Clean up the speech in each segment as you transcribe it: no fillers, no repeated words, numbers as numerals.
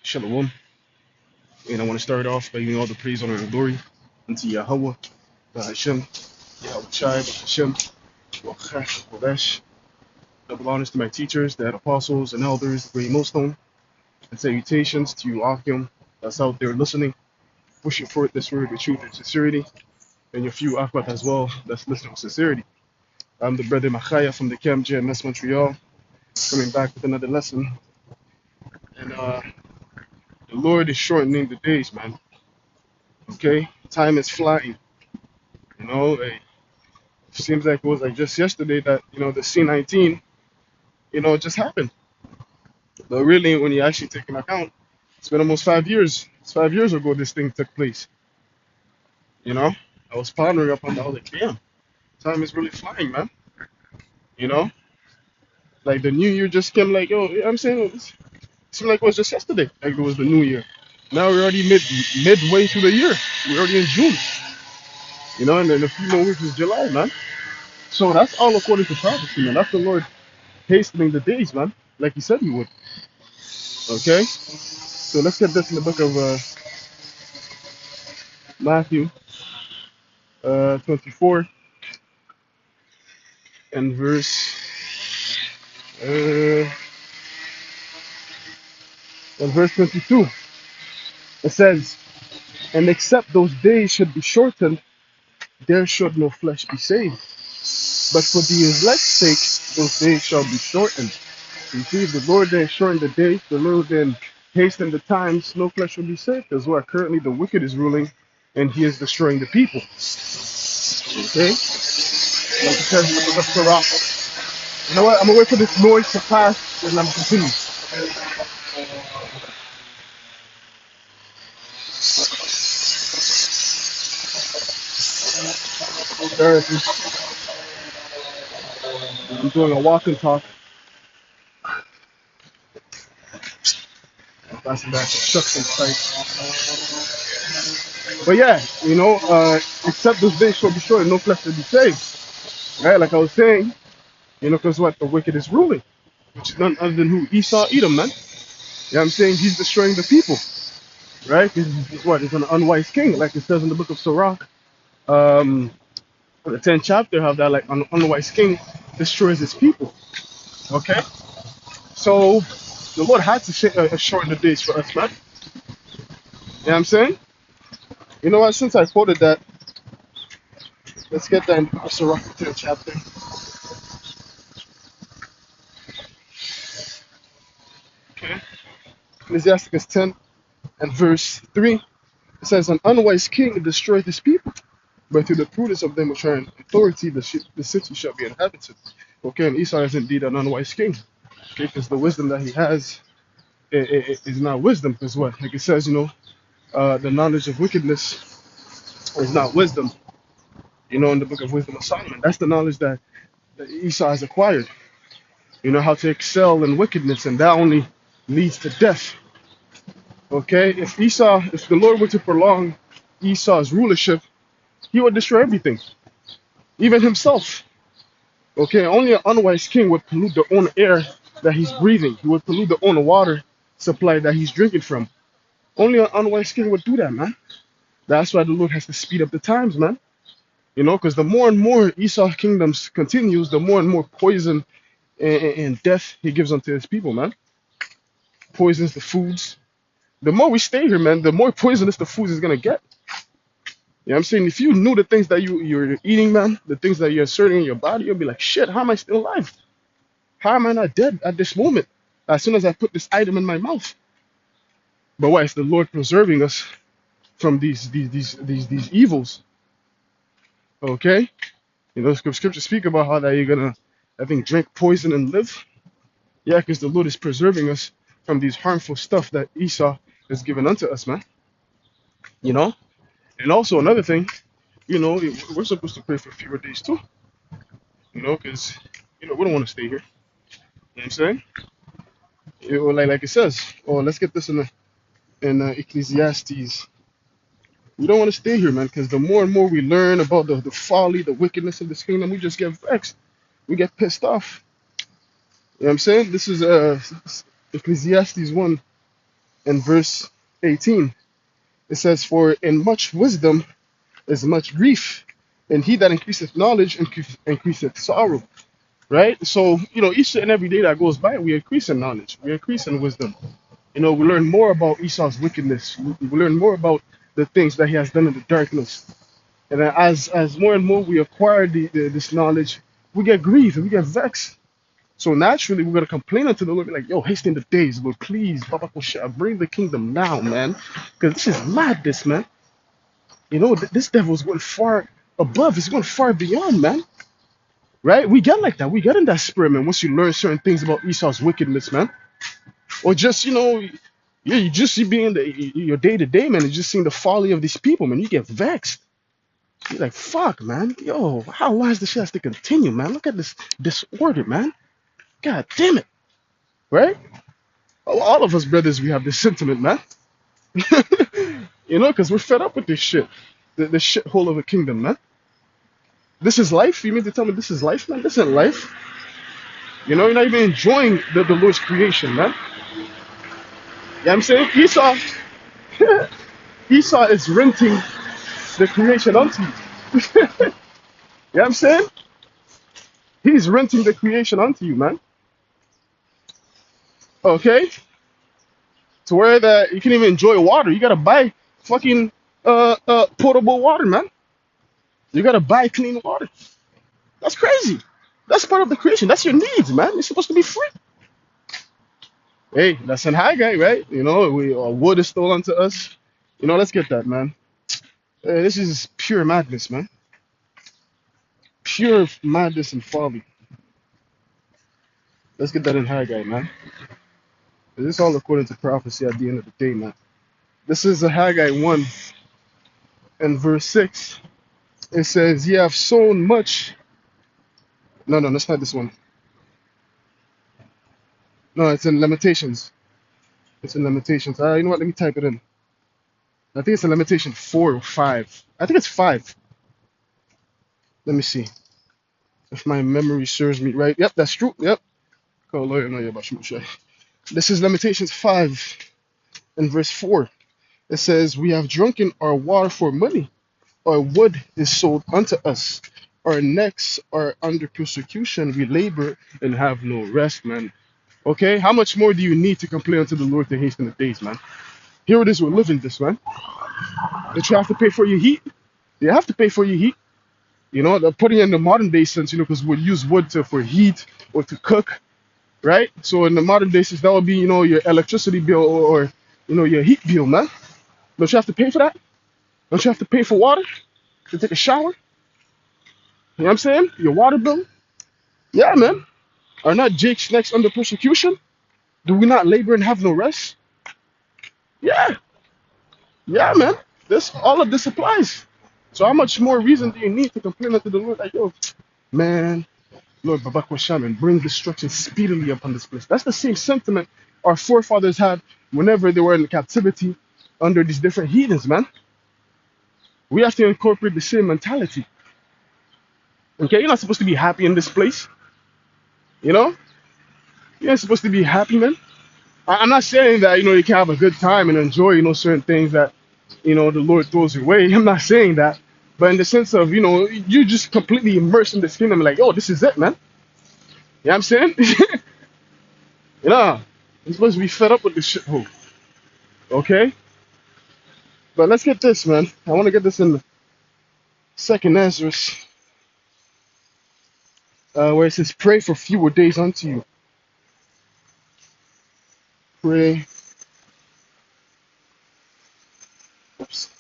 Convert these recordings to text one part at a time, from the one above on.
Shalom. And I want to start off by giving all the praise, honor, and glory unto Yahweh, the Hashem, Yahweh Shai, the Hashem, Wachash, Kodesh. Double honors to my teachers, the head apostles and elders, the great millstone, and salutations to you, Akim, that's out there listening, pushing forth this word with truth and sincerity, and your few Akhbat as well, that's listening with sincerity. I'm the brother Machaya from the Camp JMS Montreal, coming back with another lesson. And the Lord is shortening the days, man. Okay? Time is flying. You know, it seems like it was like just yesterday that, the C-19, just happened. But really, when you actually take into account, it's been almost 5 years. It's 5 years ago this thing took place. You know, I was pondering up on the other damn. Time is really flying, man. You know, like the new year just came like, I'm saying it seemed like it was just yesterday. Like it was the new year. Now we're already midway through the year. We're already in June. And then a few more weeks is July, man. So that's all according to prophecy, man. That's the Lord hastening the days, man, like He said He would. Okay, so let's get this in the book of Matthew 24 and uh, verse 22. It says, "And except those days should be shortened, there should no flesh be saved. But for the elect's sake, those days shall be shortened." You see, the Lord then shortened the days, the Lord then hastened the times, no flesh will be saved, as well. Currently the wicked is ruling, and he is destroying the people. Okay? Like it says in the book of Sirach. You know what? I'm gonna wait for this noise to pass, and I'm continue. I'm doing a walk and talk. I'm passing back to shucks and sight. But yeah, except this day shall be short, no flesh will be saved. Right? Like I was saying, because what? The wicked is ruling, which is none other than who? Esau, Edom, man. I'm saying? He's destroying the people, right? He's what? He's an unwise king, like it says in the book of Sirach. The 10th chapter, how that like an unwise king destroys his people. Okay? So the Lord had to shorten the days for us, man. You know what I'm saying? You know what? Since I quoted that, let's get that in Sirach 10th chapter. Okay. Ecclesiasticus 10 and verse 3. It says, "An unwise king destroyed his people, but through the prudence of them which are in authority, the city shall be inhabited." Okay, and Esau is indeed an unwise king. Okay, because the wisdom that he has is not wisdom. Because what? Like it says, the knowledge of wickedness is not wisdom. In the book of Wisdom of Solomon, that's the knowledge that Esau has acquired. How to excel in wickedness, and that only leads to death. Okay, if the Lord were to prolong Esau's rulership, he would destroy everything, even himself. Okay, only an unwise king would pollute the own air that he's breathing. He would pollute the own water supply that he's drinking from. Only an unwise king would do that, man. That's why the Lord has to speed up the times, man. Because the more and more Esau's kingdoms continues, the more and more poison and death he gives unto his people, man. Poisons the foods. The more we stay here, man, the more poisonous the food is gonna get. I'm saying? If you knew the things that you're eating, man, the things that you're inserting in your body, you'll be like, shit, how am I still alive? How am I not dead at this moment? As soon as I put this item in my mouth. But why is the Lord preserving us from these evils? Okay? Scripture speak about how that you're gonna, I think, drink poison and live. Yeah, because the Lord is preserving us from these harmful stuff that Esau has given unto us, man. And also another thing, we're supposed to pray for fewer days too. Because we don't want to stay here. You know what I'm saying? Like it says. Oh, let's get this in Ecclesiastes. We don't want to stay here, man, because the more and more we learn about the folly, the wickedness of this kingdom, we just get vexed. We get pissed off. You know what I'm saying? This is Ecclesiastes 1 and verse 18. It says, "For in much wisdom is much grief, and he that increaseth knowledge increaseth sorrow." Right? So, each and every day that goes by, we increase in knowledge, we increase in wisdom. We learn more about Esau's wickedness. We learn more about the things that he has done in the darkness. And then as more and more we acquire this knowledge, we get grieved and we get vexed. So naturally, we're gonna complain unto the Lord, be like, "Yo, hasten the days, Lord, please, Baba Kosha, bring the kingdom now, man, because this is madness, man. This devil's going far above. He's going far beyond, man." Right? We get like that. We get in that spirit, man. Once you learn certain things about Esau's wickedness, man, or just yeah, you being your day to day, man, and just seeing the folly of these people, man. You get vexed. You're like, "Fuck, man. Yo, how long is this shit has to continue, man? Look at this disorder, man. God damn it." Right? All of us brothers, we have this sentiment, man. Because we're fed up with this shit. The shithole of a kingdom, man. This is life? You mean to tell me this is life, man? This isn't life. You're not even enjoying the Lord's creation, man. You know what I'm saying? Esau is renting the creation unto you. You know what I'm saying? He's renting the creation unto you, man. Okay? To where that you can't even enjoy water. You gotta buy fucking potable water, man. You gotta buy clean water. That's crazy. That's part of the creation. That's your needs, man. It's supposed to be free. Hey, that's an high guy, right? Wood is stolen to us. Let's get that, man. Hey, this is pure madness, man. Pure madness and folly. Let's get that in high guy, man. This is all according to prophecy at the end of the day, man. This is a Haggai 1 and verse 6. It says, "Ye have sown much." No, that's not this one. No, it's in Lamentations. It's in Lamentations. You know what? Let me type it in. I think it's in Lamentation 4 or 5. I think it's 5. Let me see. If my memory serves me right. Yep, that's true. Yep. This is Lamentations 5 and verse 4. It says, "We have drunken our water for money. Our wood is sold unto us. Our necks are under persecution. We labor and have no rest," man. Okay? How much more do you need to complain unto the Lord to hasten the days, man? Here it is, we're living this, man. That you have to pay for your heat. You have to pay for your heat. They're putting in the modern day sense, because we use wood for heat or to cook, right? So in the modern day sense, that would be, your electricity bill or your heat bill, man. Don't you have to pay for that? Don't you have to pay for water to take a shower? You know what I'm saying? Your water bill? Yeah, man. Are not Jake's necks under persecution? Do we not labor and have no rest? Yeah. Yeah, man. All of this applies. So how much more reason do you need to complain unto the Lord? Like, "Yo, man, Lord, Babakwa Shaman, bring destruction speedily upon this place." That's the same sentiment our forefathers had whenever they were in captivity under these different heathens, man. We have to incorporate the same mentality. Okay, you're not supposed to be happy in this place. You're not supposed to be happy, man. I'm not saying that, you can have a good time and enjoy, certain things that, the Lord throws your way. I'm not saying that. But in the sense of, you're just completely immersed in this kingdom, like, "Yo, this is it, man." You know what I'm saying? You're supposed to be fed up with this shit hole. Okay? But let's get this, man. I want to get this in the second Ezra, where it says, "Pray for fewer days unto you." Pray. Oops.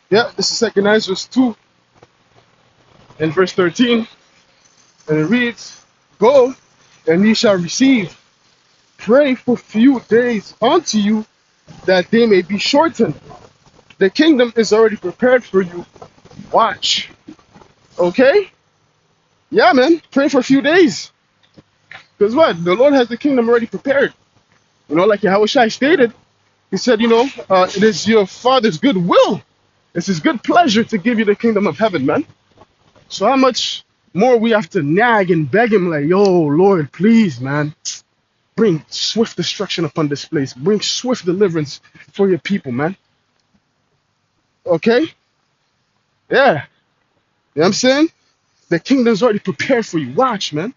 Yeah, this is second Ezra 2 and verse 13. And it reads, "Go, and ye shall receive. Pray for few days unto you, that they may be shortened. The kingdom is already prepared for you. Watch." Okay? Yeah, man. Pray for a few days. Because what? The Lord has the kingdom already prepared. Like Yahushua stated, he said, it is your Father's good will. It's his good pleasure to give you the kingdom of heaven, man. So how much more we have to nag and beg him like, yo, Lord, please, man, bring swift destruction upon this place. Bring swift deliverance for your people, man. Okay? Yeah. You know what I'm saying? The kingdom's already prepared for you. Watch, man.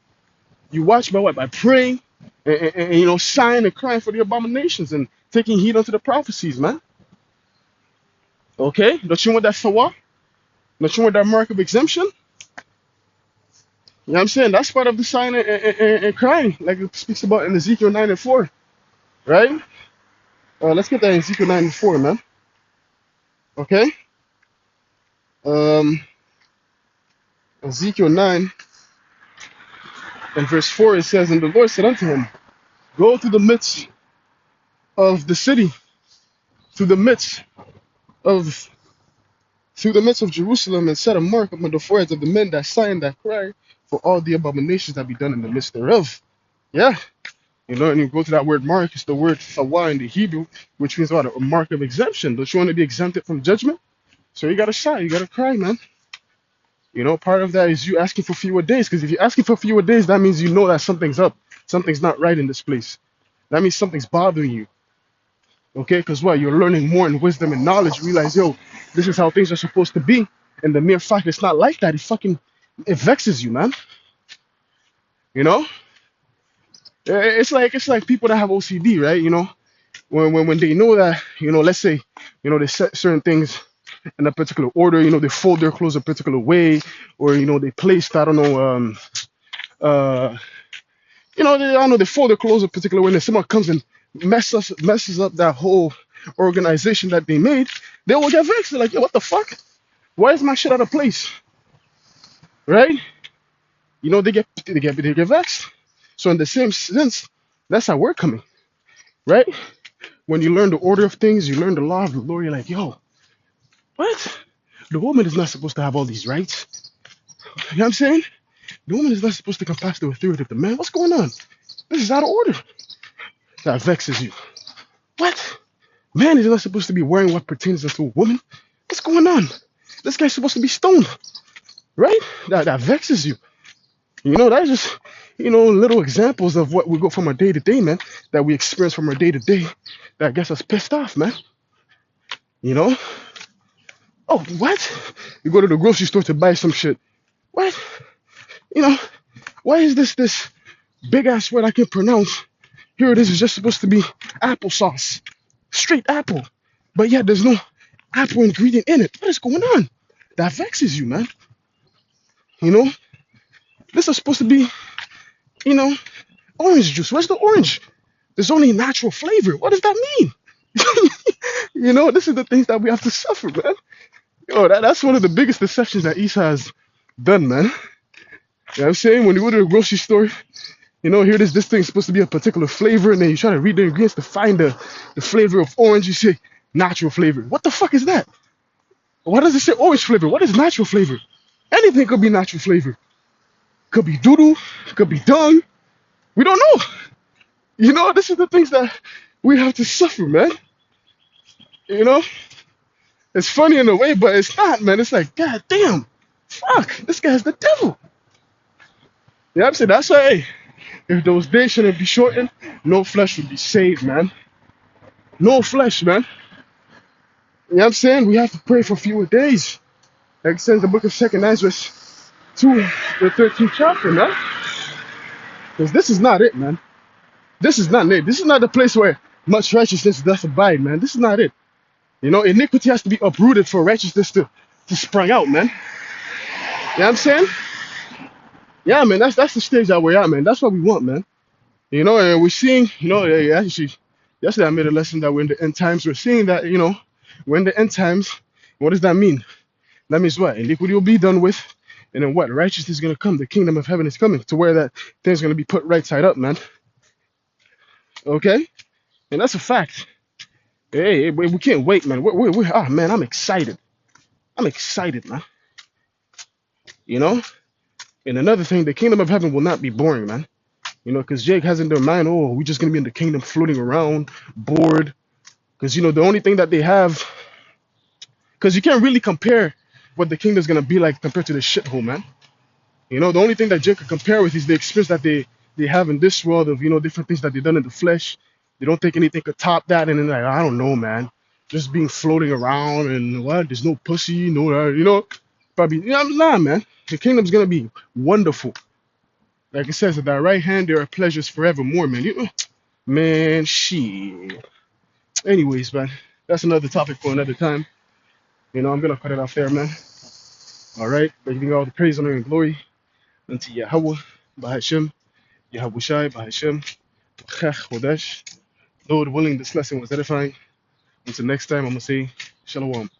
You watch by what? By praying and you know, sighing and crying for the abominations and taking heed unto the prophecies, man. Okay? Don't you want that sawah? Don't you want that mark of exemption? You know what I'm saying? That's part of the sign and crying, like it speaks about in Ezekiel 9 and 4, right? Let's get that in Ezekiel 9 and 4, man. Okay? Um, Ezekiel 9 and verse 4, it says, And the Lord said unto him, Go through the midst of the city, through the midst of Jerusalem, and set a mark upon the foreheads of the men that sigh and that cry for all the abominations that be done in the midst thereof. Yeah. You know, and you go to that word mark, it's the word sawah in the Hebrew, which means what? A mark of exemption. Don't you want to be exempted from judgment? So you gotta sigh, you gotta cry, man. You know, part of that is you asking for fewer days, because if you're asking for fewer days, that means you know that something's up. Something's not right in this place. That means something's bothering you. Okay, because what? You're learning more in wisdom and knowledge. Realize, yo, this is how things are supposed to be. And the mere fact it's not like that, it vexes you, man. You know? It's like people that have OCD, right? You know, when they know that, you know, let's say, you know, they set certain things in a particular order, you know, they fold their clothes a particular way, or you know, they placed, I don't know, uh you know, I don't know, they fold their clothes a particular way, and if someone comes and messes up that whole organization that they made, they will get vexed. They're like, yo, what the fuck? Why is my shit out of place? Right? You know, they get vexed. So in the same sense, that's how we're coming, right? When you learn the order of things, you learn the law of the Lord, you're like, yo, what? The woman is not supposed to have all these rights. You know what I'm saying? The woman is not supposed to compass the authority of the man. What's going on? This is out of order. That vexes you. What? Man is not supposed to be wearing what pertains to a woman. What's going on? This guy's supposed to be stoned, right? That vexes you. You know, that's just, you know, little examples of what we go from our day to day, man, that we experience from our day to day that gets us pissed off, man. You know? Oh, what? You go to the grocery store to buy some shit. What? You know, why is this big ass word I can pronounce? Here it is, it's just supposed to be applesauce. Straight apple. But yet there's no apple ingredient in it. What is going on? That vexes you, man. You know? This is supposed to be, you know, orange juice. Where's the orange? There's only natural flavor. What does that mean? You know, this is the things that we have to suffer, man. Yo, that's one of the biggest deceptions that Esau has done, man. You know what I'm saying? When you go to the grocery store, you know, here this thing's supposed to be a particular flavor, and then you try to read the ingredients to find the flavor of orange, you say natural flavor. What the fuck is that? Why does it say orange flavor? What is natural flavor? Anything could be natural flavor. Could be doodle, could be dung. We don't know. You know, this is the things that we have to suffer, man. You know? It's funny in a way, but it's not, man. It's like, god damn, fuck, this guy's the devil. You know what I'm saying? That's why, hey, if those days shouldn't be shortened, no flesh would be saved, man. No flesh, man. You know what I'm saying? We have to pray for fewer days. Like it says in the book of 2nd Ezra 2, the 13th chapter, man. Because this is not it, man. This is not it. This is not the place where much righteousness doth abide, man. This is not it. You know, iniquity has to be uprooted for righteousness to spring out, man. You know what I'm saying? Yeah, man, that's the stage that we're at, man. That's what we want, man. You know, and we're seeing, you know, actually, yesterday I made a lesson that we're in the end times. We're seeing that, you know, we're in the end times. What does that mean? That means what? Iniquity will be done with, and then what? Righteousness is going to come. The kingdom of heaven is coming to where that thing's going to be put right side up, man. Okay? And that's a fact. Hey, we can't wait, man. Man, I'm excited. I'm excited, man. You know? And another thing, the kingdom of heaven will not be boring, man. You know, because Jake has in their mind, oh, we're just going to be in the kingdom floating around, bored. Because, you know, the only thing that they have, because you can't really compare what the kingdom's gonna be like compared to the shithole, man. You know, the only thing that Jake could compare with is the experience that they have in this world of, you know, different things that they've done in the flesh. They don't think anything could top that, and then like, I don't know, man. Just being floating around and what? There's no pussy, no, you know, probably, you know, nah, man. The kingdom's gonna be wonderful. Like it says, at thy right hand there are pleasures forevermore, man. Man, shit. Anyways, man, that's another topic for another time. You know, I'm gonna cut it off there, man. All right, but giving all the praise, honor, and glory unto Yahweh, Bahashem, Yahushai, Bahashem, Chach, Hodesh. Lord willing, this lesson was edifying. Until next time, I'm gonna say Shalom.